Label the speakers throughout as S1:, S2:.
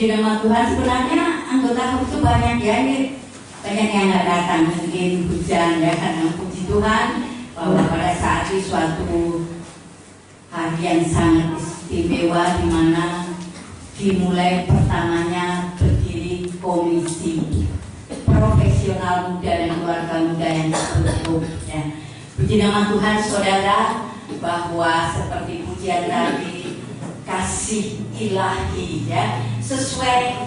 S1: Puji nama Tuhan. Sebenarnya anggota HUB itu banyak ya, ini banyak yang nggak datang mungkin hujan ya, karena puji Tuhan bahwa pada saat itu suatu hari yang sangat istimewa di mana dimulai pertamanya berdiri komisi profesional muda dan keluarga muda yang terbentuk ya. Puji nama Tuhan saudara, bahwa seperti pujian tadi, kasih ilahi ya, sesuai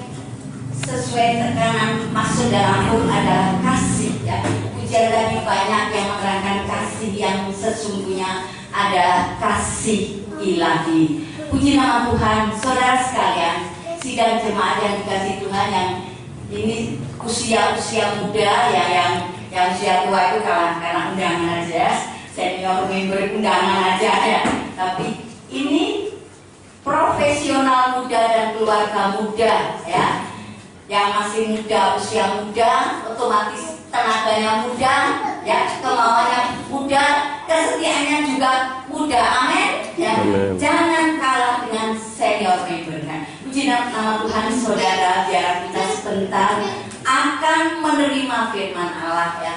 S1: tekanan maksud dalam HUB adalah kasih ya. Pujian tadi banyak yang menerangkan kasih yang sesungguhnya ada kasih ilahi. Puji nama Tuhan, saudara sekalian, sidang jemaat yang dikasih Tuhan, yang ini usia muda ya, yang usia tua itu karena undangan aja, senior member undangan aja ya. Tapi ini profesional muda dan keluarga muda ya, yang masih muda, usia muda, otomatis tenaganya muda ya, kemauannya muda, kesetiaannya juga muda, amin ya. Jangan kalah dengan senior member kan. Puji nama Tuhan saudara, biar kita sebentar akan menerima firman Allah ya.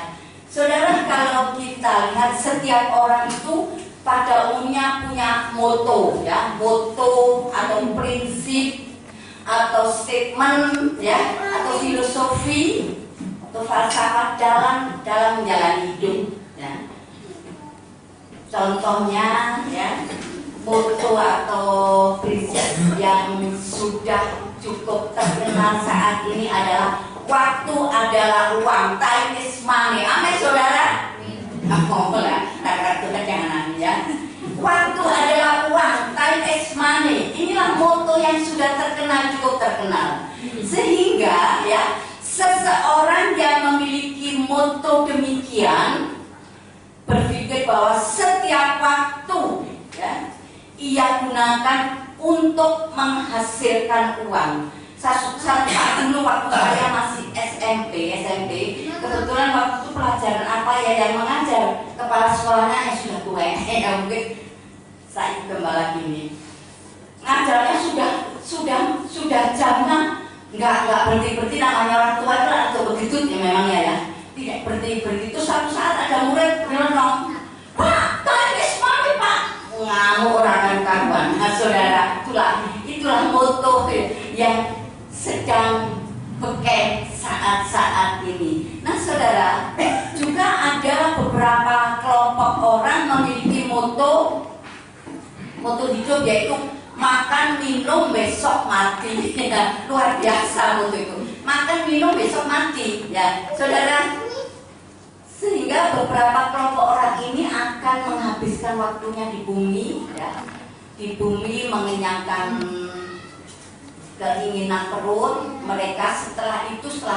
S1: Saudara, kalau kita lihat setiap orang itu pada umumnya punya moto ya, moto atau prinsip atau statement ya, atau filosofi atau falsafah dalam menjalani hidup ya. Contohnya ya, moto atau prinsip yang sudah cukup terkenal saat ini adalah waktu adalah uang, time is money. Amin saudara. Jangan ya. Waktu adalah uang, time is money. Inilah moto yang sudah terkenal, cukup terkenal. Sehingga ya, seseorang yang memiliki moto demikian berpikir bahwa setiap waktu ya, ia gunakan untuk menghasilkan uang. Saat dulu waktu saya masih SMP, kebetulan waktu itu pelajaran apa ya yang mengajar, kepala sekolahnya yang sudah tua ya, mungkin saya gembala gini, ngajarnya sudah jamnya nggak berhenti, namanya orang tua itu atau begitu ya, memang ya tidak berhenti. Itu satu saat ada murid bilang, "Pak, time is money Pak." Ngamuk orang kawan. Nah saudara, itulah moto yang sedang pakai saat ini. Nah saudara, juga ada beberapa kelompok orang memiliki moto hidup, yaitu makan minum besok mati. Luar biasa moto itu, makan minum besok mati ya saudara. Sehingga beberapa kelompok orang ini akan menghabiskan waktunya di bumi ya, di bumi mengenyangkan keinginan perut mereka, setelah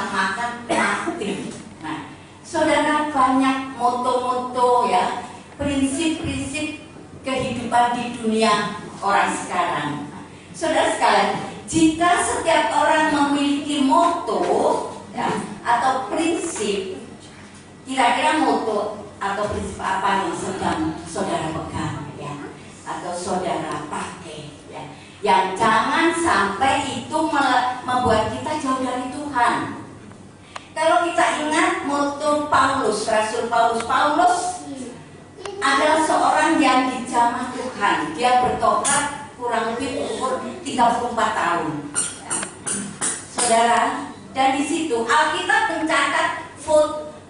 S1: makan mati. Nah, saudara, banyak moto-moto ya, prinsip-prinsip kehidupan di dunia orang sekarang. Saudara sekalian, jika setiap orang memiliki moto ya, atau prinsip, kira-kira moto atau prinsip apa yang sedang saudara pegang ya, atau saudara pakai ya, yang jangan sampai itu membuat kita jauh dari Tuhan. Kalau kita ingat moto Paulus, Rasul Paulus adalah seorang yang dijamah Tuhan. Dia bertobat kurang lebih umur 34 tahun ya. Saudara, dan di situ Alkitab mencatat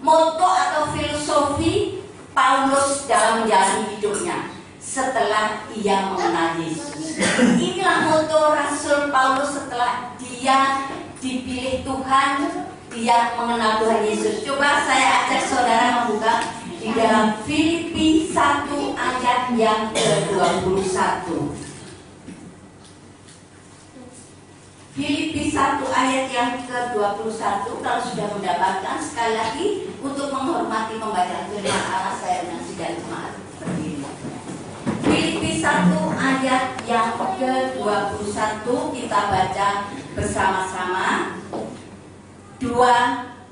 S1: moto atau filosofi Paulus dalam menjalani hidupnya setelah ia mengenal Yesus. Inilah moto Rasul Paulus setelah dia dipilih Tuhan, dia mengenal Tuhan Yesus. Coba saya ajak saudara membuka di dalam Filipi 1 ayat yang ke-21. Filipi 1 ayat yang ke-21. Kalau sudah mendapatkan, sekali lagi untuk menghormati pembacaan firman Allah, saya menyaksikan jemaat berdiri. Filipi 1 ayat yang ke-21 kita baca bersama-sama. 2,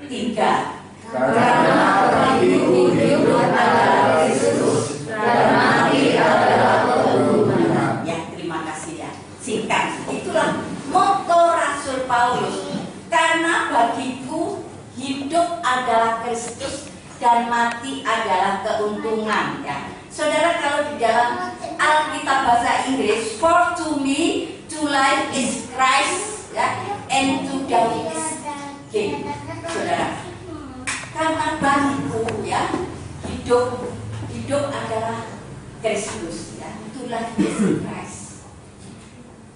S1: 3.
S2: Karena bagiku hidup adalah Kristus dan mati adalah keuntungan.
S1: Ya, terima kasih ya. Singkat. Itulah moto Rasul Paulus, karena bagiku hidup adalah Kristus dan mati adalah keuntungan. Ya. Saudara, kalau di dalam Alkitab bahasa Inggris, for to me to life is Christ, ya, and to die is gain. Saudara, karena bagiku, ya, hidup adalah Kristus, ya, to life is Christ,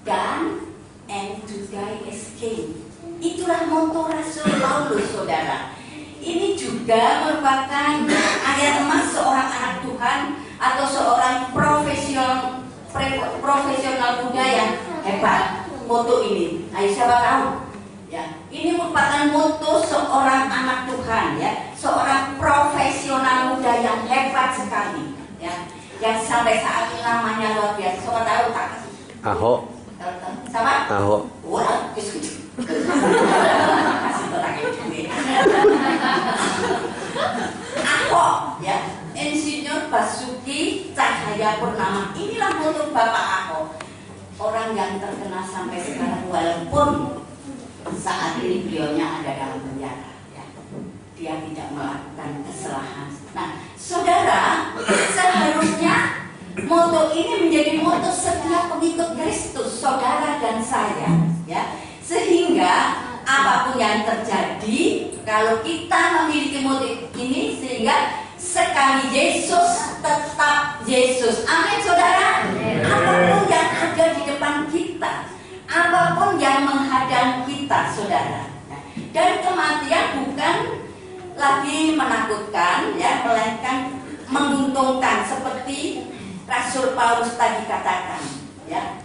S1: dan and to die is gain. Itulah moto Rasul Paulus, saudara. Ini juga merupakan ayat emas seorang anak Tuhan atau seorang profesional muda yang hebat. Moto ini, ayo siapa tahu? Ya, ini merupakan moto seorang anak Tuhan, ya, seorang profesional muda yang hebat sekali, ya, yang sampai saat ini namanya luar biasa. Siapa tahu tak?
S3: Ahok.
S1: Sama?
S3: Ahok.
S1: Wah, kasih kotak ini. Ahok, ya, Insinyur Basuki Cahayapurnama. Inilah moto Bapak Ahok. Orang yang terkenal sampai sekarang, walaupun saat ini beliaunya ada dalam penjara, ya. Dia tidak melakukan kesalahan. Nah, saudara, seharusnya moto ini menjadi moto setiap pengikut Kristus, saudara dan saya, ya. Sehingga apapun yang terjadi, kalau kita memiliki moto ini, sehingga sekali Yesus tetap Yesus. Amin, saudara. Apapun yang ada di depan kita, apapun yang menghadang kita, saudara. Dan kematian bukan lagi menakutkan, ya, melainkan menguntungkan, seperti Rasul Paulus tadi katakan, ya.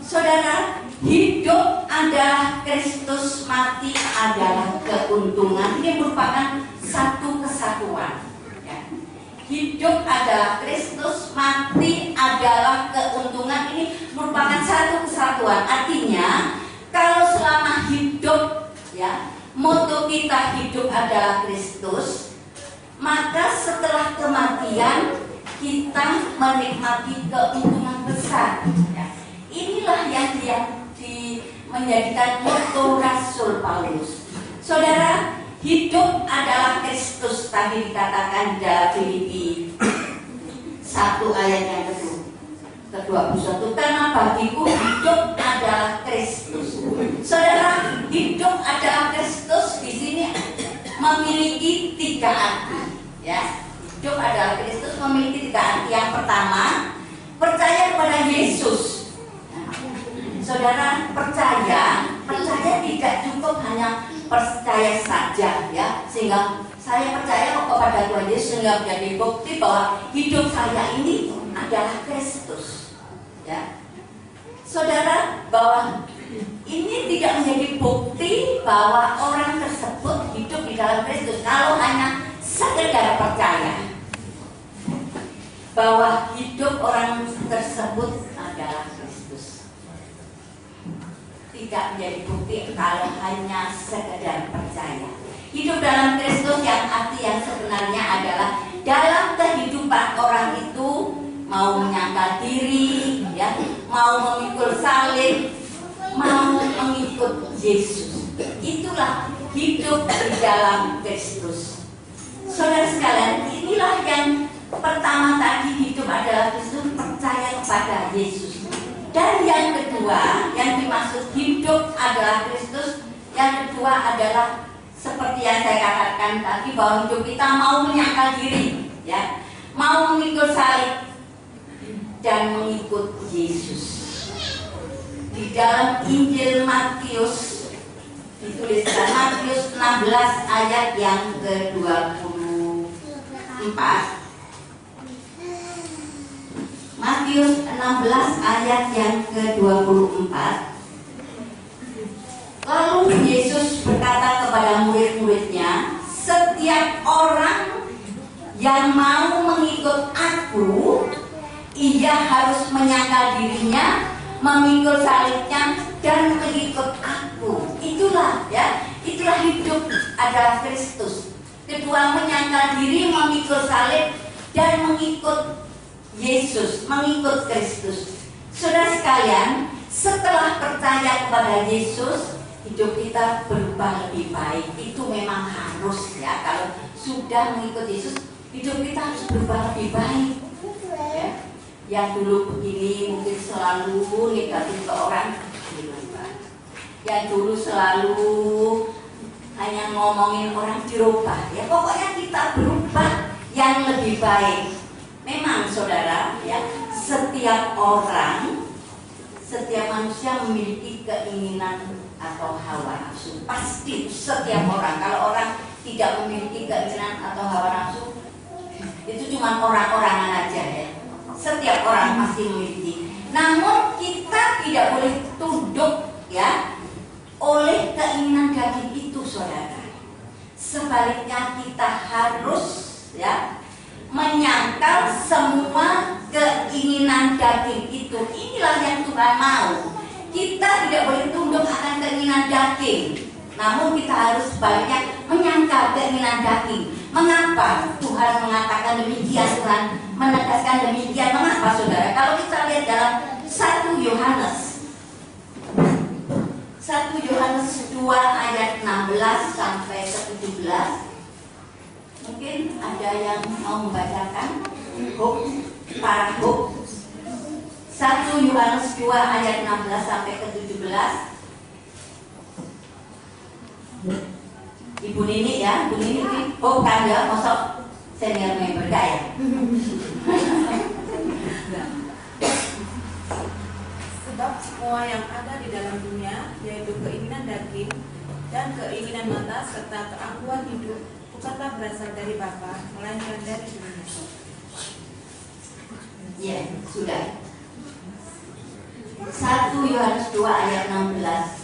S1: Saudara, hidup adalah Kristus, mati adalah keuntungan. Ini merupakan satu kesatuan, ya. Hidup adalah Kristus, mati adalah keuntungan. Ini merupakan satu kesatuan. Artinya, kalau selama hidup, ya, moto kita hidup adalah Kristus, maka setelah kematian kita menikmati keuntungan besar, ya. Inilah yang menjadikan moto Rasul Paulus. Saudara, hidup adalah Kristus, tadi dikatakan dalam Filipi 1 ayat yang ke-21. Karena bagiku hidup adalah Kristus. Saudara, hidup adalah Kristus di sini memiliki 3 arti, ya. Hidup adalah Kristus memiliki 3 arti. Yang pertama, percaya kepada Yesus. Saudara, percaya tidak cukup hanya percaya saja, ya, sehingga saya percaya kepada Tuhan Yesus sehingga menjadi bukti bahwa hidup saya ini adalah Kristus, ya. Saudara, bahwa ini tidak menjadi bukti bahwa orang tersebut hidup di dalam Kristus kalau hanya sekedar percaya bahwa hidup orang tersebut adalah Kristus. Tidak menjadi bukti kalau hanya sekedar percaya. Hidup dalam Kristus yang arti yang sebenarnya adalah dalam kehidupan orang itu mau menyangkal diri, ya, mau memikul salib, mau mengikut Yesus. Itulah hidup di dalam Kristus. Saudara sekalian, inilah yang pertama tadi, hidup adalah Kristus, percaya kepada Yesus. Dan yang kedua, yang dimaksud hidup adalah Kristus, yang kedua adalah seperti yang saya katakan tadi, bahwa hidup kita mau menyangkal diri, ya, mau memikul salib dan mengikut Yesus. Di dalam Injil Matius dituliskan, Matius 16 ayat yang ke-24. Matius 16 ayat yang ke-24. Lalu Yesus berkata kepada murid-muridnya, setiap orang yang mau mengikut aku, ia harus menyangkal dirinya, memikul salibnya, dan mengikut aku. Itulah, ya, itulah hidup adalah Kristus. Kedua, menyangkal diri, memikul salib, dan mengikut Yesus, mengikut Kristus. Saudara sekalian, setelah percaya kepada Yesus, hidup kita berubah lebih baik. Itu memang harus ya. Kalau sudah mengikuti Yesus, hidup kita harus berubah lebih baik ya. Yang dulu begini mungkin selalu negatif ke orang, yang dulu selalu hanya ngomongin orang dirubah ya. Pokoknya kita berubah yang lebih baik. Memang saudara ya, setiap orang, setiap manusia memiliki keinginan atau hawa nafsu. Pasti setiap orang. Kalau orang tidak memiliki keinginan atau hawa nafsu, itu cuma orang-orangan aja ya. Setiap orang pasti memiliki. Namun kita tidak boleh tunduk ya oleh keinginan daging itu, saudara. Sebaliknya kita harus ya menyangkal semua keinginan daging itu. Inilah yang Tuhan mau. Kita tidak boleh tunduk akan keinginan daging, namun kita harus sebaliknya menyangkal keinginan daging. Mengapa Tuhan mengatakan demikian? Tuhan menegaskan demikian. Mengapa, saudara? Kalau kita lihat dalam 1 Yohanes 2 ayat 16 sampai ke 17. Mungkin ada yang mau membacakan para Hub 1 Yohanes 2 ayat 16 sampai ke 17. Ibu Nini ya, Ibu Nini kan ya, masuk senior member ya.
S3: Sebab semua yang ada di dalam dunia, yaitu keinginan daging dan keinginan mata serta keangkuhan hidup, bukanlah berasal dari Bapa, melainkan dari dunia.
S1: Ya, sudah. 1 Yohanes 2 ayat 16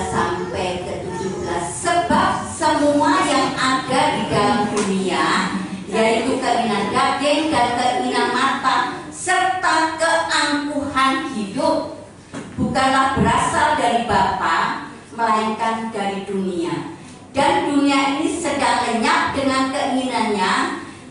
S1: sampai ke 17. Sebab semua yang ada di dalam dunia, yaitu keinginan daging dan keinginan mata serta keangkuhan hidup, bukanlah berasal dari Bapa, melainkan dari dunia. Dan dunia ini sedang lenyap dengan keinginannya,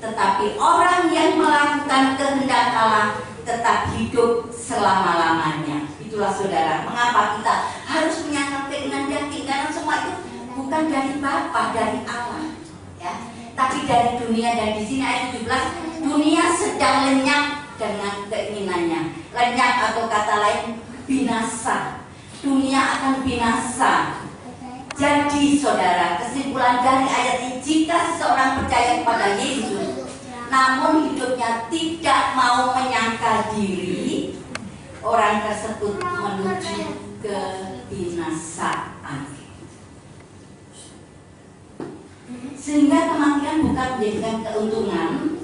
S1: tetapi orang yang melakukan kehendak Allah tetap hidup selama-lamanya. Itulah saudara, mengapa kita harus menyangkal keinginan daging, karena semua itu bukan dari Bapa, dari Allah ya, tapi dari dunia. Dan di sini ayat 17, dunia sedang lenyap dengan keinginannya. Lenyap atau kata lain binasa. Dunia akan binasa. Jadi saudara, kesimpulan dari ayat ini, jika seseorang percaya kepada Yesus namun hidupnya tidak mau menyangkal diri, orang tersebut menuju kebinasaan. Sehingga kematian bukan menjadikan keuntungan,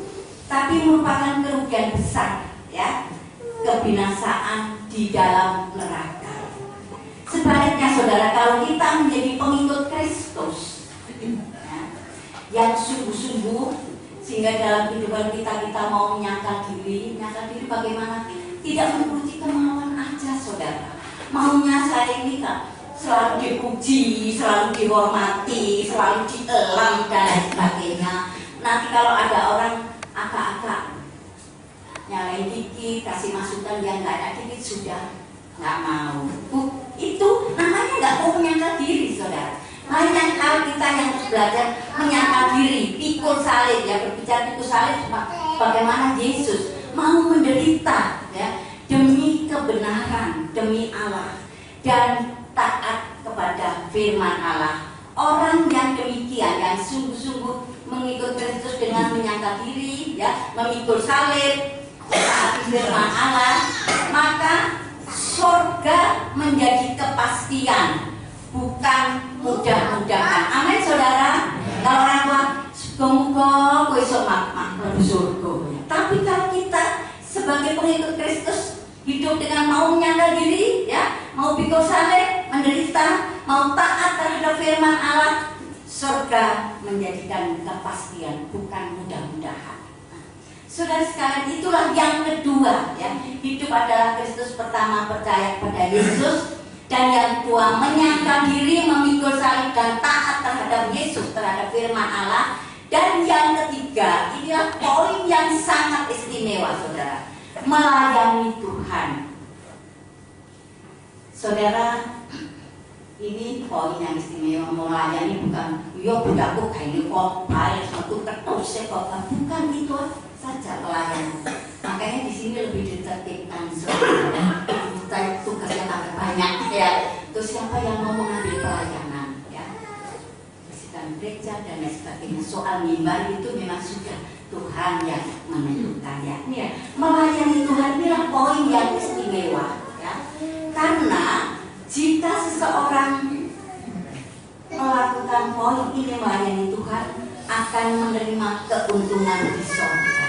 S1: tapi merupakan kerugian besar ya, kebinasaan di dalam neraka. Sebaliknya saudara, kalau kita menjadi pengikut Kristus ya, yang sungguh-sungguh, sehingga dalam kehidupan kita mau menyangkal diri bagaimana? Tidak menuruti kemauan aja saudara. Maunya saya ini kan selalu dipuji, selalu dihormati, selalu dielam dan lain sebagainya. Nanti kalau ada orang agak-agak nyalain dikit, kasih masukan yang nggak ada dikit, sudah nggak mau. Itu namanya nggak mau menyangkal diri saudara. Banyak hal kita yang harus belajar menyangkal diri, pikul salib ya, berbicara pikul salib bagaimana Yesus mau menderita ya demi kebenaran, demi Allah, dan taat kepada firman Allah. Orang yang demikian, yang sungguh-sungguh mengikut Kristus dengan menyangkal diri ya, memikul salib, taat firman Allah, maka surga menjadi kepastian, bukan mudah-mudahan. Amin saudara. Kalau orang tua semoga kowe iso mlebu surga. Tapi kalau kita sebagai pengikut Kristus hidup dengan mau menyangkal diri ya, mau pikul salib, menderita, mau taat terhadap firman Allah, surga menjadikan kepastian, bukan mudah-mudahan. Saudara sekalian, itulah yang kedua ya. Hidup adalah Kristus. Pertama, percaya pada Yesus. Dan yang kedua, menyangkal diri, memikul salib dan taat terhadap Yesus, terhadap firman Allah. Dan yang ketiga, inilah poin yang sangat istimewa saudara, melayani Tuhan. Saudara, ini poin yang istimewa. Melayani bukan, yo budakku kayak kok baik, aku terus kok bukan itu saja pelayanan. Makanya di sini lebih ditertibkan, saudara. Kita tugasnya agak banyak ya. Terus siapa yang mau mengambil pelayanan ya? Bersihkan gereja dan lain sebagainya. Soal mimbar itu memang sudah Tuhan yang menentukan ya. Ini ya, melayani Tuhan inilah poin yang istimewa ya. Karena jika seseorang melakukan poin ini melayani Tuhan akan menerima keuntungan di surga.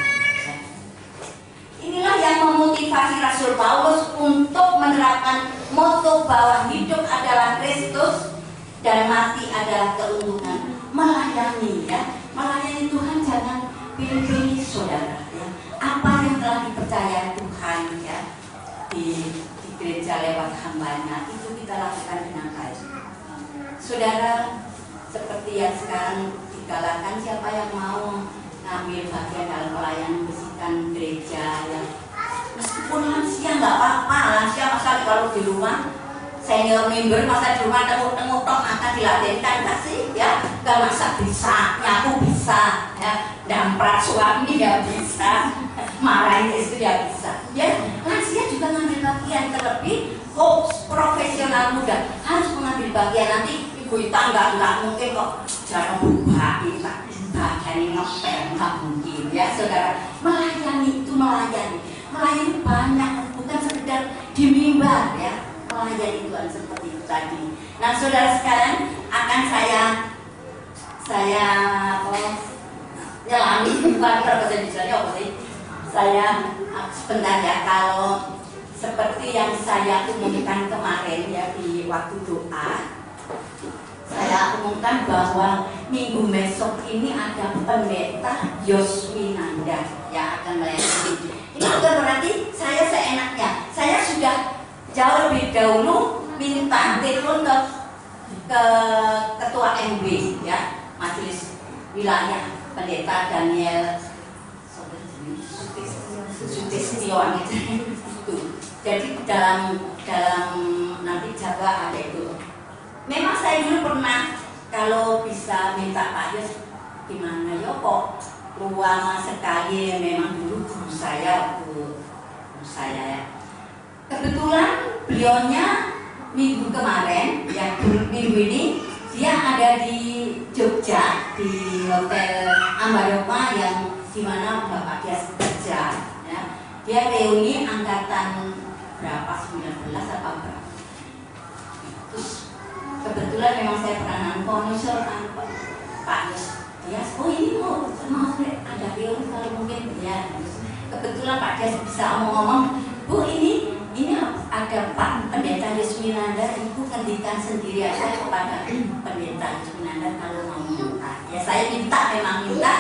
S1: Inilah yang memotivasi Rasul Paulus untuk menerapkan moto bahwa hidup adalah Kristus dan mati adalah keuntungan. Melayani ya, melayani Tuhan jangan pilih-pilih saudara ya. Apa yang telah dipercaya Tuhan ya di gereja lewat hambanya itu kita lakukan dengan baik. Saudara, seperti yang sekarang digalakan, siapa yang mau ngambil bagian dalam pelayanan bersihkan gereja ya. Meskipun lansia nggak apa-apa, lansia masa kalau di rumah senior member masa di rumah tengok-tengok tok akan dilatihkan kasih ya. Gak masa bisa, nyapu bisa ya, damprat suami ya bisa, marahin istri ya bisa ya. Lansia juga ngambil bagian, terlebih profesional muda harus mengambil bagian. Nanti ibu tangga nggak mungkin kok jangan berubah kita bagian ini ngepel, nggak mungkin ya saudara. Melayani itu melayani banyak, bukan sekedar di mimbar ya. Melayani Tuhan seperti itu tadi. Nah saudara sekalian, akan saya nyelami bukan bahasa Indonesia apa sih? Saya sebentar ya, kalau seperti yang saya umumkan kemarin ya di waktu doa, saya umumkan bahwa minggu besok ini ada pendeta Yoswinanda yang akan melayani. Ini bukan berarti saya seenaknya. Saya sudah jauh lebih dahulu minta telepon ke ketua MB ya, Majelis Wilayah Pendeta Daniel Sutistion itu. Jadi dalam nanti jaga ada itu. Memang saya dulu pernah kalau bisa minta Pak Yos gimana ya kok lama sekali, memang dulu guru saya ya. Kebetulan beliaunya minggu kemarin ya, minggu ini dia ada di Jogja di Hotel Ambaropa yang dimana Bapak dia kerja ya. Dia reuni angkatan berapa, 19 apa berapa. Terus kebetulan memang saya pernah nonton Pak Yos, dia oh ini mau ada reuni kalau mungkin ya. Kebetulan Pak Des bisa ngomong, Bu ini ada Pak Pendeta Yoswinanda, Ibu kendikan sendiri aja kepada Pendeta Yoswinanda kalau mau minta. Ya saya memang minta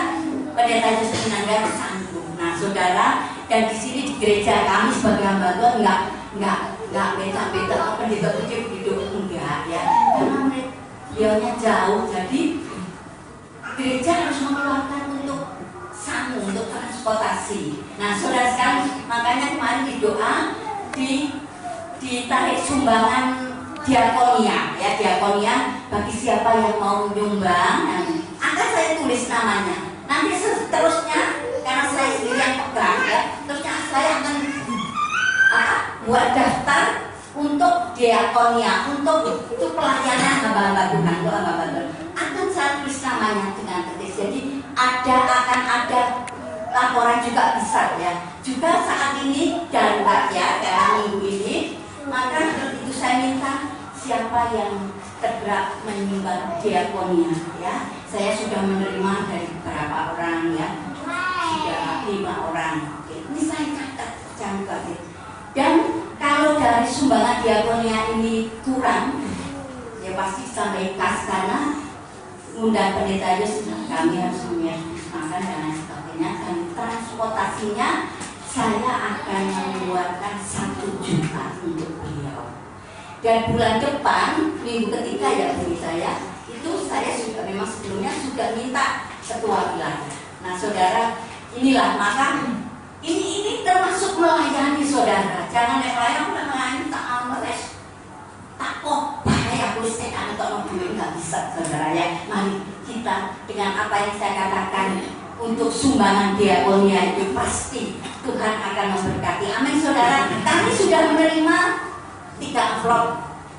S1: Pendeta Yoswinanda sanggup. Nah saudara, dan di sini di gereja kami sebagai hamba Tuhan nggak beda-beda pendeta itu hidup enggak ya, karena beliaunya jauh, jadi gereja harus mengeluarkan untuk sangu, untuk transportasi. Nah saudara sekalian, makanya kemarin di doa ditarik sumbangan diakonia ya, diakonia bagi siapa yang mau menyumbang. Nah, akan saya tulis namanya. Nanti seterusnya karena saya sendiri yang pegang ya, terusnya saya akan buat daftar untuk diakonia, untuk itu pelayanan hamba-hamba Tuhan, akan saya tulis namanya dengan tertulis. Jadi akan ada laporan juga bisa ya. Juga saat ini darurat ya, dalam minggu ini, maka itu saya minta siapa yang tergerak menyumbang diakonia ya. Saya sudah menerima dari beberapa orang ya, sudah 5 orang. Oke. Ini saya catat jangan. Dan kalau dari sumbangan diakonia ini kurang, ya pasti sampai kas, karena undang pendeta Yus kami harus makan dan lain sebagainya, dan transportasinya saya akan mengeluarkan 1 juta untuk beliau. Dan bulan depan minggu ketiga ya bagi saya itu saya sudah memang sebelumnya sudah minta ketua wilayah. Nah saudara, inilah maka ini termasuk melayani saudara. Jangan yang lain melayani tak ameles saudara ya. Mari kita dengan apa yang saya katakan untuk sumbangan diakonia itu pasti Tuhan akan memberkati. Amin saudara. Kami sudah menerima 3 amplop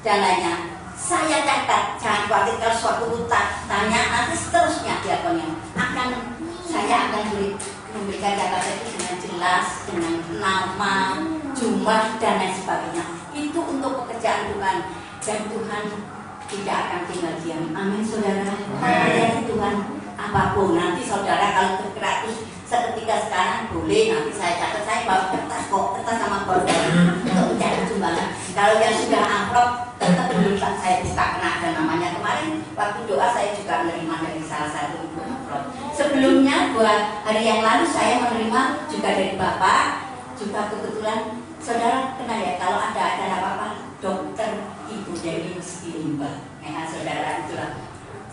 S1: dananya. Saya catat, jangan khawatir kalau suatu tanya nanti seterusnya diakonia saya akan memberikan data itu dengan jelas, dengan nama, jumlah dan lain sebagainya. Itu untuk pekerjaan Tuhan dan Tuhan tidak akan tinggal diam. Amin saudara. Melayani Tuhan apapun. Nanti saudara kalau tergerak terus seketika sekarang boleh, nanti saya catat, saya bawa kertas sama border untuk mencari sumbangan. Kalau yang sudah amplop tetap belum saya buka karena ada namanya. Kemarin waktu doa saya juga menerima dari salah satu ibu amplop. Sebelumnya 2 hari yang lalu saya menerima juga dari Bapak. Juga kebetulan saudara kenal ya, kalau ada acara apa-apa dokter Ibu Dewi Limba. Ya saudara, itulah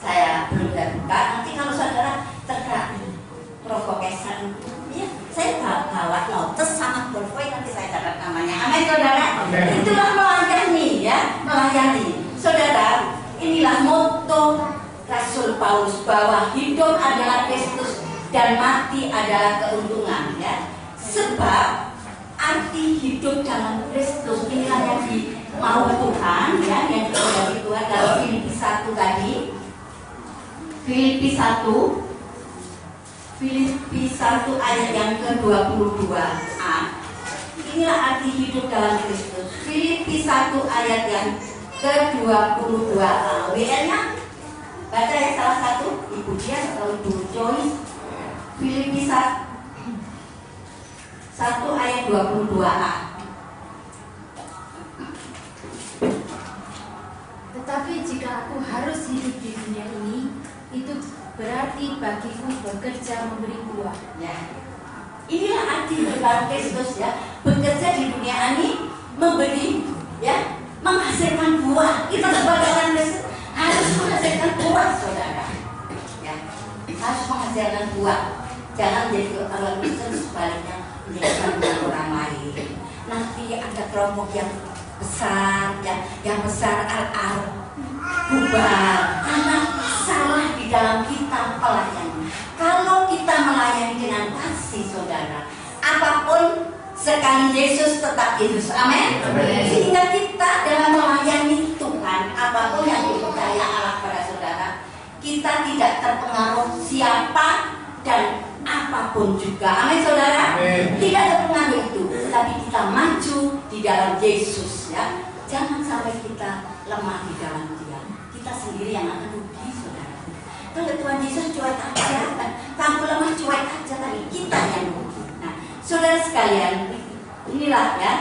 S1: saya belum terbuka. Nanti kalau saudara tergerak provocation, ya saya bawa notes sama bolpoin, nanti saya catat namanya. Amin saudara. Itulah melayani ya, melayani. Saudara, inilah motto Rasul Paulus bahwa hidup adalah Kristus dan mati adalah keuntungan ya. Sebab arti hidup dalam Kristus inilah yang dimau Tuhan ya, yang dikehendaki Tuhan dalam Filipi 1 tadi. Filipi 1 ayat yang ke-22a. Inilah arti hidup dalam Kristus. Filipi 1 ayat yang ke-22a. WL-nya baca ya salah satu, Ibu Dias atau Ibu Joyce. Filipi 1 ayat 22a.
S2: Tetapi jika aku harus hidup di dunia ini, itu berarti bagiku bekerja memberi buah.
S1: Ya. Inilah arti dalam Kristus ya. Bekerja di dunia ini memberi ya, menghasilkan buah. Kita sebagai orang Kristen harus menghasilkan buah saudara. Ya. Harus menghasilkan buah. Jangan menjadi orang Kristen sebaliknya menjadikan buah orang lain. Nanti ada kelompok yang besar ya, yang besar bubar karena salah di dalam kita melayani. Kalau kita melayani dengan kasih saudara, apapun sekali Yesus tetap Yesus. Amin. Sehingga kita dalam melayani Tuhan, apapun yang dipercaya Allah pada saudara, kita tidak terpengaruh siapa dan apapun juga. Amin saudara. Tidak terpengaruh itu, tapi kita maju di dalam Yesus ya. Jangan sampai kita lemah di dalam Dia. Kita sendiri yang akan rugi saudara. Kalau Tuhan Yesus cuek aja, kamu lemah cuek aja, tapi kita yang rugi. Nah saudara sekalian, inilah ya,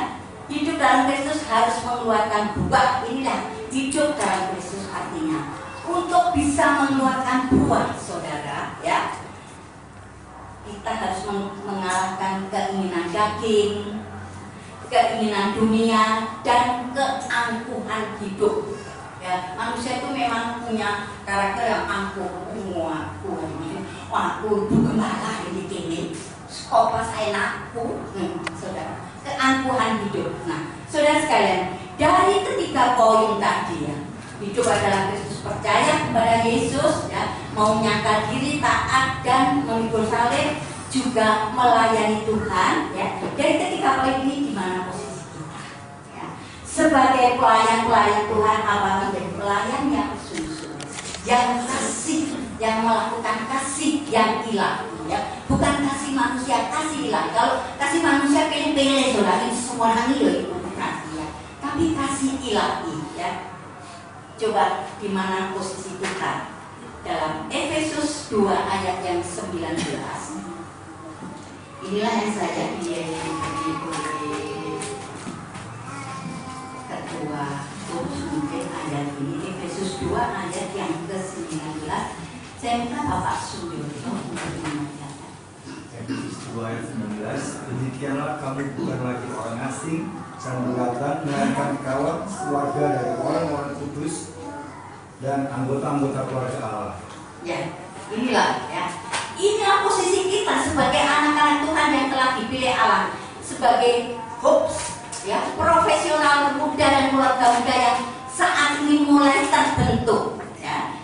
S1: hidup dalam Kristus harus mengeluarkan buah. Inilah hidup dalam Kristus artinya untuk bisa mengeluarkan buah saudara ya. Kita harus mengalahkan keinginan daging, keinginan dunia, dan keangkuhan hidup. Ya, manusia itu memang punya karakter yang angkuh. Aku itu gembala ini, apa saya naku, saudara. Keangkuhan hidup. Nah, saudara sekalian, dari ketiga poin tadi ya, hidup adalah Kristus, percaya kepada Yesus, ya, mau menyangkal diri, taat dan memikul salib, juga melayani Tuhan. Ya. Dari ketiga poin ini di mana posisi kita? Ya. Sebagai pelayan-pelayan Tuhan, apa menjadi pelayan yang sungguh-sungguh, yang kasih, yang melakukan kasih yang ilahi. Ya. Bukan kasih manusia, kasih ilahi. Kalau kasih manusia pilih-pilih, saudara, ini semua orang itu kasih ya. Tapi kasih ilahi, ya. Coba di mana posisi kita dalam Efesus 2 ayat yang 19. Inilah yang saya diberi oleh ketua terus mungkin ayat ini, Efesus 2 ayat yang ke-19. Saya minta Bapak Sudiono untuk mengajarkan.
S4: Efesus 2 ayat 19. Demikianlah kamu bukan lagi orang asing dan pendatang, melainkan kawan keluarga dari orang-orang kudus dan anggota-anggota keluarga Allah.
S1: Ya, inilah ya. Inilah posisi kita sebagai anak-anak Tuhan yang telah dipilih Allah, sebagai hopes, ya, profesional muda dan keluarga muda yang saat ini mulai terbentuk. Ya.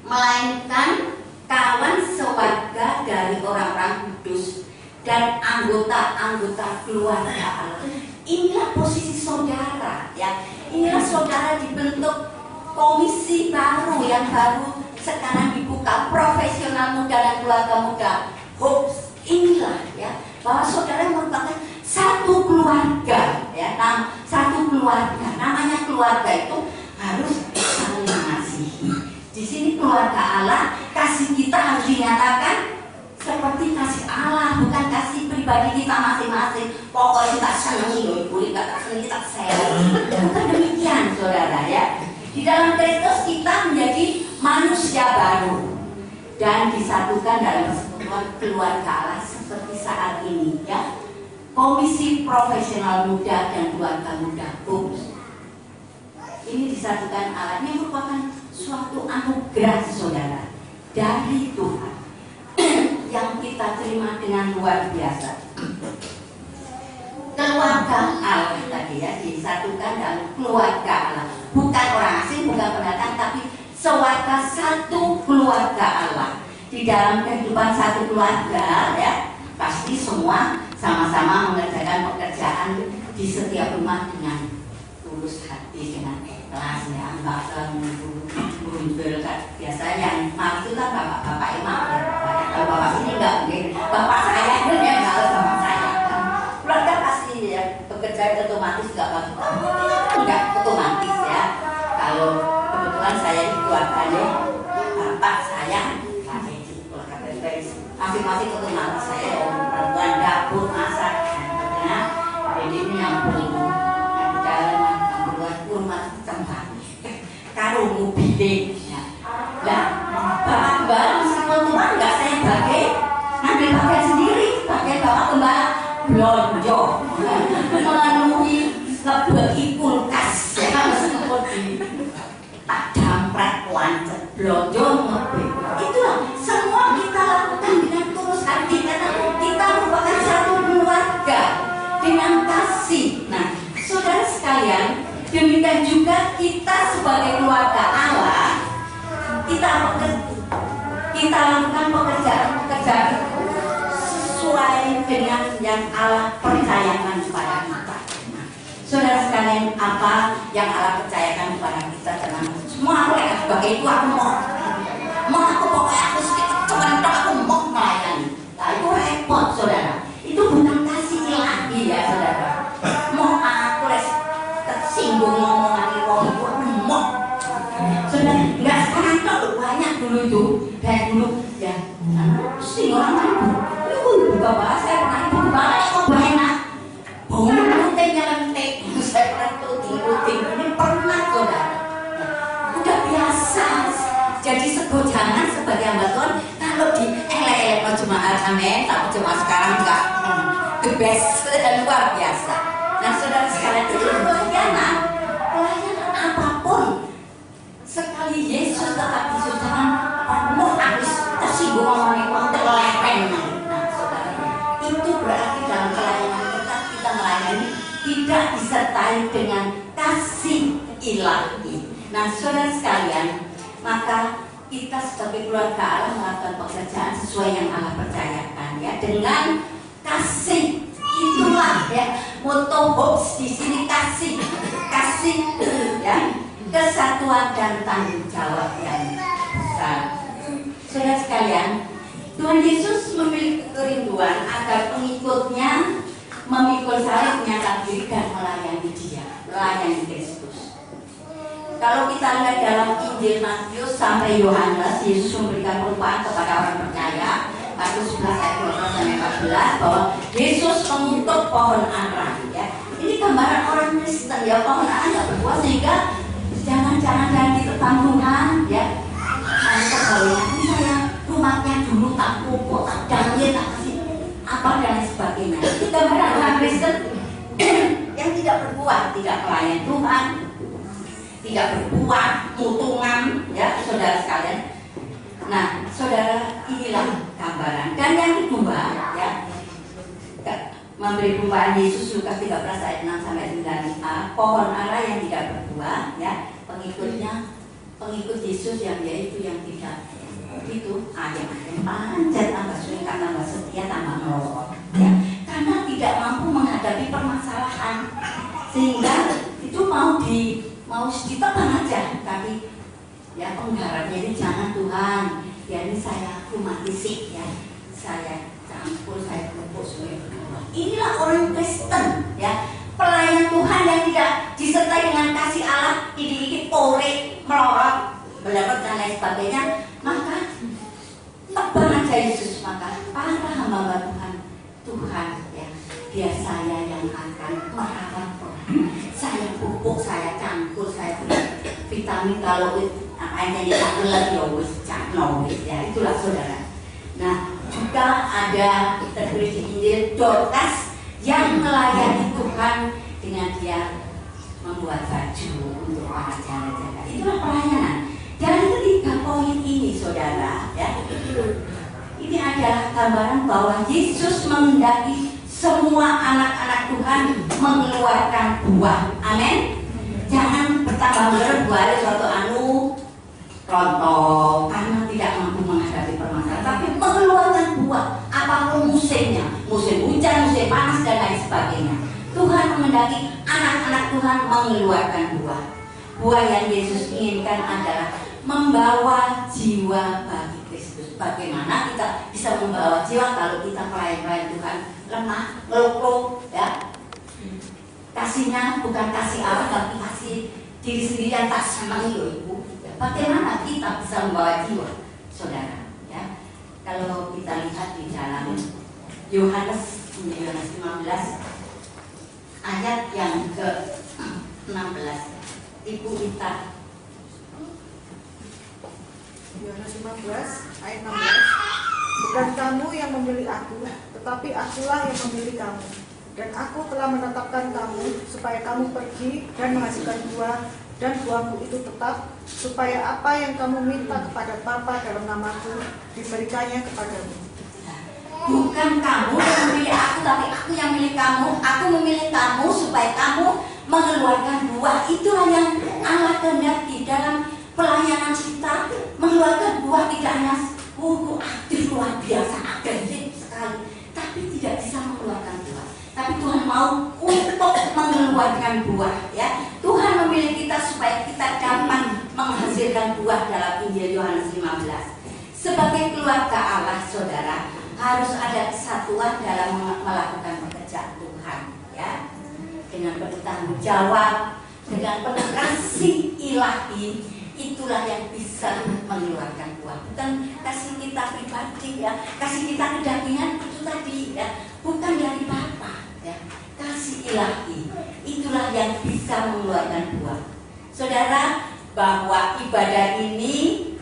S1: melainkan kawan sewarga dari orang-orang kudus dan anggota-anggota keluarga Allah. Inilah posisi saudara, ya. Inilah saudara dibentuk komisi baru yang baru sekarang dibuka, profesional muda dan keluarga muda. Inilah, ya, bahwa saudara merupakan satu keluarga, ya. Satu keluarga. Namanya keluarga itu harus saling mengasihi. Di sini keluarga Allah, kasih kita harus dinyatakan seperti kasih Allah, bukan kasih pribadi kita masing-masing. Pokoknya kita senang, kita senang, kita sayang. Bukan demikian, saudara, ya. Di dalam Kristus kita menjadi manusia baru dan disatukan dalam persekutuan keluarga Allah seperti saat ini, ya. Komisi profesional muda dan keluarga muda, ini disatukan Allah. Ini merupakan suatu anugerah, saudara, dari Tuhan yang kita terima dengan luar biasa. Keluarga Allah tadi, ya, disatukan dalam keluarga Allah, bukan orang asing, bukan pendatang, tapi sewarga satu keluarga Allah. Di dalam kehidupan satu keluarga, ya, pasti semua sama-sama mengerjakan pekerjaan di setiap rumah dengan tulus hati, dengan ikhlas, ya, enggak bumbel. Biasanya yang maaf itu kan bapak-bapak imam, ya. Kalau bapak sini enggak mungkin, bapak saya itu ya enggak harus bapak saya. Keluarga pasti, ya, bekerja otomatis enggak otomatis, ya. Kalau kebetulan saya di keluarganya bapak saya di keluarga dari masing-masing otomatis saya perempuan dapur masak, nah, jadi ini yang perlu yang di dalam membuat rumah tempat karo mobil. Nah, bapak kembali meskipun Tuhan nggak saya bagi, ngambil bagian sendiri, bagian bapak kembali belonjo melalui kebeli kulkas, ya, meskipun di tak damprat wancet belonjo mobil. Itulah semua kita lakukan dengan tulus hati karena kita merupakan satu keluarga dengan kasih. Nah, saudara sekalian, demikian juga kita sebagai keluarga Allah, kita lakukan pekerjaan sesuai dengan yang Allah percayakan kepada kita. Nah, saudara sekalian, apa yang Allah percayakan kepada kita? Jangan semua aku ya sebagai itu aku mau aku pokoknya aku cuman aku mau melayani. Nah, itu repot, saudara. Itu bukan kasih ilahi, ya, saudara. Mau aku tersinggung ngomongan wong itu aku mau. Saudara, nggak sekarang tuh banyak dulu itu dari dulu, ya. Sing orang itu buka bahasa saya pernah itu banyak kok banyak. Pengutin nyelentik, saya pernah tuting ini pernah, saudara. Udah biasa. Jadi segojangan sebagai hamba Tuhan kalau di elek-elek jemaat, amin. Tapi cuma sekarang enggak gebes dan luar biasa. Nah, saudara sekalian, itu pelayanan apapun. Sekali Yesus tetap disucikan, mau habis tersinggung ngomongin mau terlepen. Nah, saudara, itu berarti dalam pelayanan kita melayani tidak disertai dengan kasih ilahi. Nah, saudara sekalian, maka kita sebagai keluarga Allah melakukan pekerjaan sesuai yang Allah percayakan, ya, dengan kasih. Itulah, ya, moto Hobbes di sini, kasih, ya, kesatuan dan tanggung jawab yang besar. Saudara sekalian, Tuhan Yesus memiliki kerinduan agar pengikutnya memikul salib, menyatakan diri dan melayani Dia, melayani Kristus. Kalau kita lihat dalam Injil Matius sampai Yohanes, Yesus memberikan perumpamaan kepada orang percaya, Matius 11 ayat 12-14, bahwa Yesus mengutuk pohon ara, ya. Ini gambaran orang Kristen, ya, pohon ara nggak berbuah sehingga jangan ditebang Tuhan, ya. Ini saya rumahnya dulu tak pupuk, tak dangin, tak kasih apa dan sebagainya. Itu gambaran orang Kristen yang tidak berbuah, tidak melayani Tuhan, tidak berbuah, mutungan, ya, saudara sekalian. Nah, saudara, inilah gambaran. Dan yang kedua, ya, memberi perumpamaan Yesus Lukas 13 ayat 6-9a, pohon ara yang tidak berbuah, ya, pengikutnya pengikut Yesus yang yaitu yang tidak itu yang panjat tambah suka tambah setia tambah melorot ya, karena tidak mampu menghadapi permasalahan sehingga itu mau ditebang aja, tapi ya penggarapnya ini jangan Tuhan ya, ini saya rumah fisik ya, saya campur, saya kerupuk semua. Inilah orang Kristen ya, pelayan Tuhan yang tidak disertai dengan kasih Allah, dikit-dikit pore, melorot, belakang dan lain sebagainya, maka tebang aja Yesus, maka para hamba Tuhan ya, biar saya yang akan merawat orang, saya pupuk, saya campur, saya beri vitamin, kalau apa yang tak gelap ya wis ya, itulah saudara. Nah, juga ada tertulis di Injil Dorcas yang melayani Tuhan dengan dia membuat baju untuk para jalan-jalan. Itulah pelayanan. Dari ketiga poin ini saudara ya, ini adalah gambaran bahwa Yesus menghendaki semua anak-anak Tuhan mengeluarkan buah. Amin. Jangan bertambah buahnya suatu rontok karena tidak mampu menghadapi permasalahan, tapi mengeluarkan buah apapun musimnya, musim hujan, musim panas dan lain sebagainya. Tuhan menghendaki anak-anak Tuhan mengeluarkan buah. Buah yang Yesus inginkan adalah membawa jiwa bagi Kristus. Bagaimana kita bisa membawa jiwa kalau kita pelayan Tuhan lemah, ngeluh ya. Kasihnya bukan kasih Allah, tapi kasih diri sendiri yang tak senang itu Ibu. Bagaimana kita bisa membawa jiwa, saudara? Ya, kalau kita lihat di dalam Yohanes 15 ayat yang ke-16, Ibu Ita.
S5: Yohanes 15 ayat 16. Bukan kamu yang memilih aku, tetapi akulah yang memilih kamu. Dan aku telah menetapkan kamu supaya kamu pergi dan menghasilkan buah, dan buahmu itu tetap, supaya apa yang kamu minta kepada Bapa dalam namaku diberikannya kepadamu.
S1: Bukan kamu yang memilih aku, tapi aku yang memilih kamu. Aku memilih kamu supaya kamu mengeluarkan buah. Itulah yang Allah kehendaki dalam pelayanan kita, mengeluarkan buah. Tidak hanya aktif luar biasa, agresif sekali, tapi tidak bisa mengeluarkan buah. Tapi Tuhan mau untuk mengeluarkan buah ya. Tuhan memilih kita supaya kita dapat menghasilkan buah dalam Injil Yohanes 15. Sebagai keluarga Allah, saudara, harus ada kesatuan dalam melakukan pekerjaan Tuhan ya. Dengan penuh tanggung jawab, dengan penuh kasih ilahi, itulah yang bisa mengeluarkan buah. Bukan kasih kita pribadi ya, kasih kita kedagingan itu tadi ya, bukan dari Bapa. Ya, kasih ilahi itulah yang bisa mengeluarkan buah. Saudara, bahwa ibadah ini,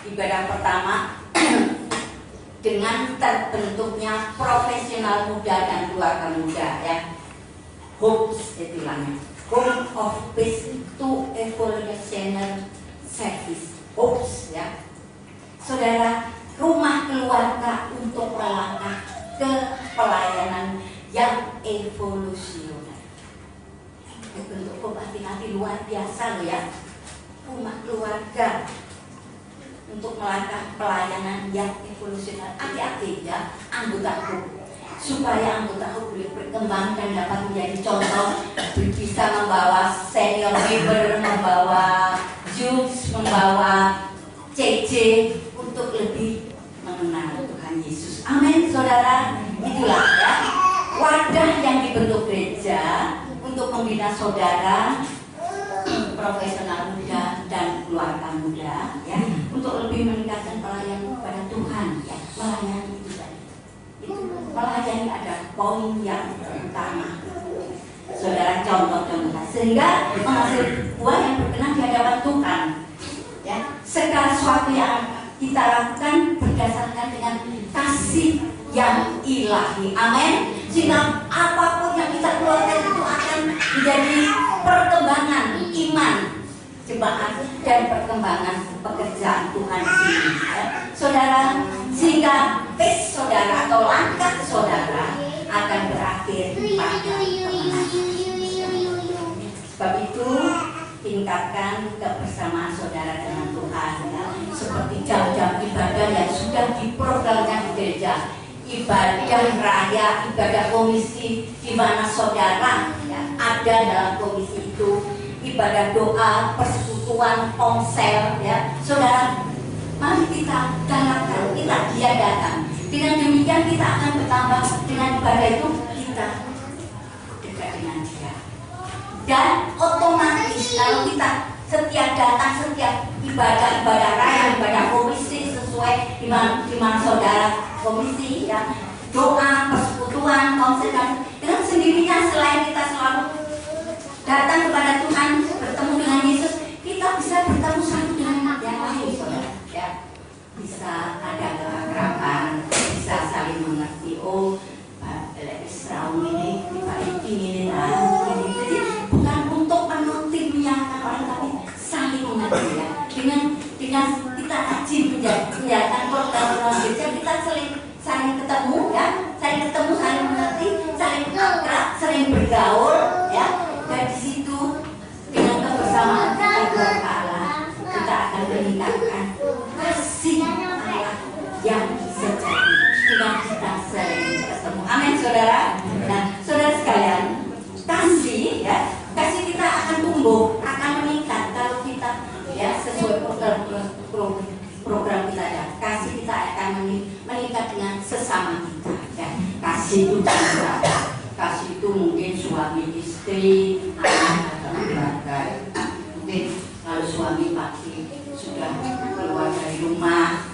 S1: ibadah pertama dengan terbentuknya profesional muda dan keluarga muda ya, HOPES istilahnya, Home of Peace to Evolutionary Service, HOPES ya. Saudara, rumah keluarga untuk melangkah ke pelayanan yang evolusioner. Bentuk hati-hati luar biasa loh ya. Rumah keluarga untuk melangkah pelayanan yang evolusioner. Hati-hati ya anggotaku, supaya anggotaku boleh berkembang dan dapat menjadi contoh, bisa membawa senior member, membawa youth, membawa CC untuk lebih mengenal Tuhan Yesus. Amin, saudara. Itulah ya wadah yang dibentuk gereja untuk membina saudara, profesional muda dan keluarga muda ya, untuk lebih meningkatkan pelayanan kepada Tuhan ya. Melayani itu tadi, itu melayani ada poin yang utama, saudara, contoh-contoh sehingga menghasilkan buah yang berkenan di hadapan Tuhan ya. Segala sesuatu yang kita lakukan berdasarkan dengan kasih yang ilahi. Amin. Sehingga apapun yang kita keluarkan itu akan menjadi perkembangan iman jemaat dan perkembangan pekerjaan Tuhan sendiri ya. Saudara, sehingga pace saudara atau langkah saudara akan berakhir pada kemenangan. Sebab itu tingkat meningkatkan kebersamaan saudara dengan Tuhan ya. Seperti jam-jam ibadah yang sudah diprogramkan di gereja, ibadah raya, ibadah komisi, di mana saudara ya, ada dalam komisi itu, ibadah doa, persekutuan, konsel ya. Saudara, mari kita galakkan, kita giatkan. Dengan demikian kita akan bertambah, dengan ibadah itu kita dekat dengan Dia. Dan otomatis kalau kita setiap datang, setiap ibadah raya, ibadah komisi sesuai di mana saudara komisi ya, doa, persekutuan, konsel, dengan sendirinya selain kita selalu datang kepada Tuhan, bertemu dengan Yesus, kita bisa bertemu satu dengan yang lain, saudara ya. Bisa ada keakraban, bisa saling mengerti. Oh, Pak Israel ini, Pak ini, jadi bukan untuk menuntut menyalahkan orang, tapi saling mengerti ya. Dengan kita rajin menjalankan program gereja, kita saling ketemu ya, saling mengerti, saling akrab, sering bergaul ya. Dan di situ dengan kebersamaan kita Allah, kita akan meningkatkan kasih Allah yang sejati dengan kita sering ketemu. Amin, saudara. Nah, saudara sekalian, kasih ya, kasih kita akan tumbuh, akan meningkat kalau kita ya sesuai program kita ya. Kasih kita akan meningkat dengan sesama kita ya. Kasih itu juga, kasih itu mungkin suami istri, anak atau keluarga. Mungkin kalau suami pagi sudah keluar dari rumah,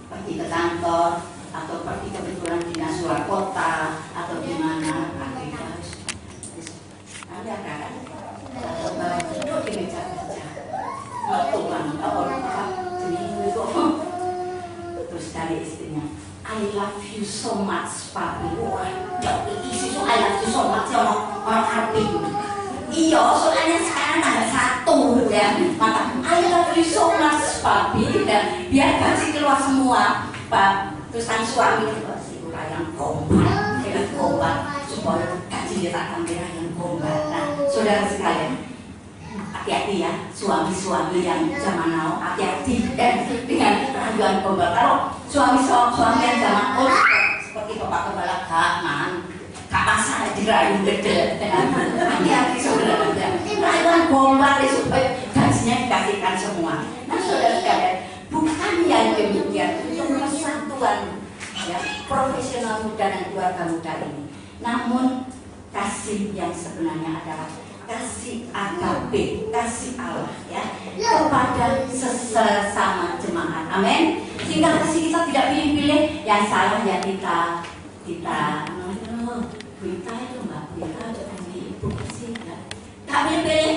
S1: pergi ke kantor atau pergi kebetulan dinas luar kota atau di mana, ada kan? Duduk di meja kerja, waktu terus dari istrinya, I love you so much, papi. Wah, isi so I love you so much orang arti. Iya, soalnya sekarang ada satu ya, maka I love you so much, papi. Dan biar kasih keluar semua, Pak. Terus sang suami itu si yang kompak, dengan kompak supaya gaji dia tak ambil yang kompak. Nah, saudara sekalian, hati-hati ya, suami-suami yang zaman now, hati-hati dengan keraguan kompak. Kalau suami yang zaman old seperti bapak kepala kak masalah dirayu gede, hati-hati saudara. Keraguan kompak supaya gajinya dikasihkan semua. Nah, saudara sekalian, bukan yang demikian untuk persatuan ya, profesional muda dan keluarga muda ini. Namun kasih yang sebenarnya adalah kasih agape, kasih Allah ya kepada sesama jemaat. Amin. Sehingga kasih kita tidak pilih-pilih, yang salah ya kita berita itu mbak, berita ibu kasih ya. Tak pilih-pilih,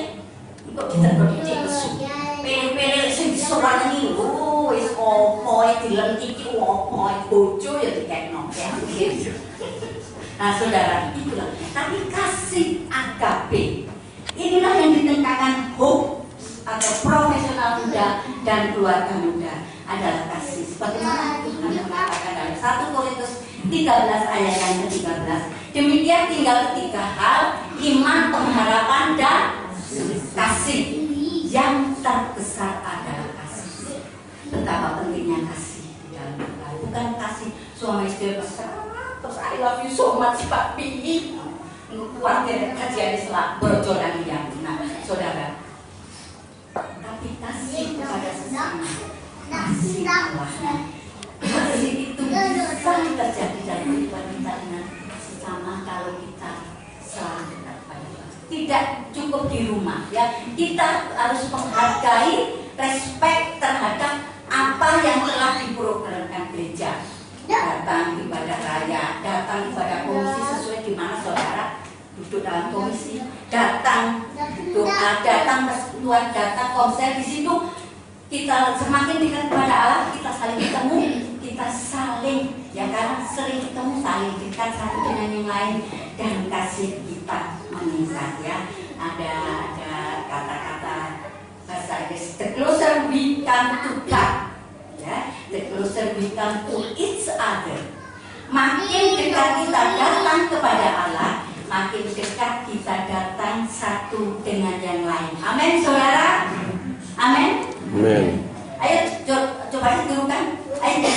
S1: kok kita berdiri besuk. Pilih-pilih sing disowan iki lho, wis opo dilentiki opo bojo ya dikekno ya. Nah, saudara, itulah. Tapi kasih agape inilah yang ditingkatkan hope atau profesional muda dan keluarga muda adalah kasih. Sebagaimana Tuhan mengatakan dalam 1 Korintus 13 ayat yang ke-13. Demikian tinggal 3 hal, iman, pengharapan, dan kasih. Yang terbesar adalah kasih. Betapa pentingnya kasih di dalam keluarga. Bukan kasih suami istri besar, terus I love you so much papi. Keluarga kajian Islam berjodoh yang nah, saudara. Tapi kasih kepada sesama, kasih Allah. Kasih itu bisa terjadi dalam kehidupan kita dengan sesama kalau kita selalu dekat pada Tuhan. Tidak cukup di rumah ya, kita harus menghargai, respect terhadap apa yang telah diprogramkan gereja. Datang ibadah raya, datang ibadah komisi sesuai di mana saudara duduk dalam komisi, datang doa, datang persekutuan, datang konser. Di situ kita semakin dekat kepada Allah, kita saling ketemu, kita saling ya karena sering ketemu, saling dekat satu dengan yang lain, dan kasih kita meningkat ya. Ada kata-kata bahasa Inggris, the closer we come to God ya, the closer we come to each other. Makin dekat kita datang kepada Allah, makin dekat kita datang satu dengan yang lain. Amin, saudara. Amin.
S6: Amen.
S1: Ayo coba diturukan. Ayo,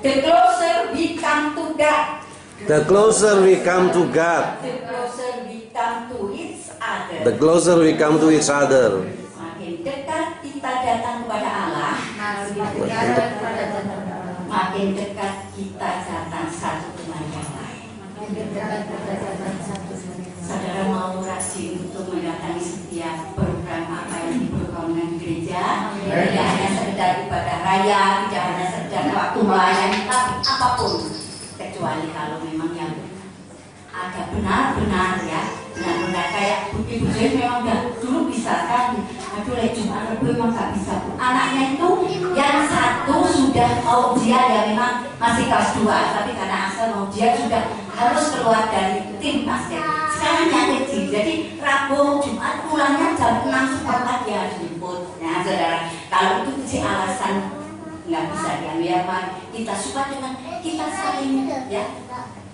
S1: the closer we come to God.
S6: The closer we come to God,
S1: The closer we come to each other.
S6: the closer we come to each other.
S1: Makin dekat kita datang kepada Allah, makin dekat kita datang satu dengan yang lain. Saudara mau rajin untuk mendatangi setiap program apa yang diprogram dengan gereja, tidak hanya sekedar ibadah raya, tidak hanya sekedar waktu melayani, tapi apapun, kecuali kalau memang yang ada benar-benar ya, benar-benar kayak ibu saya memang nggak dulu bisa kan, aduh Jumat Rabu memang nggak bisa. Anaknya itu yang satu sudah mau ujian ya memang masih kelas 2, tapi karena asal mau ujian sudah harus keluar dari tim basket. Sekarang yang kecil, jadi Rabu Jumat pulangnya jam 6 seperempat ya jemput. Nah saudara, kalau itu sih alasan nggak bisa diambil, kita suka dengan kita saling ya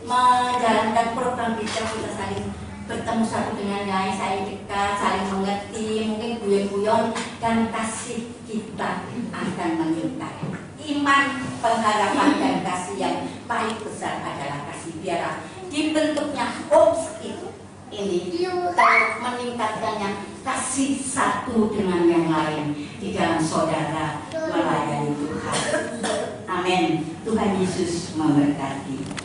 S1: menjalankan program kita saling bertemu satu dengan lain, saling dekat, saling mengerti, mungkin guyon-guyon, dan kasih kita akan meningkat. Iman, pengharapan, dan kasih yang paling besar adalah kasih. Biar dibentuknya hopes ini meningkatkannya kasih satu dengan yang lain di dalam saudara melayani Tuhan. Amin. Tuhan Yesus memberkati.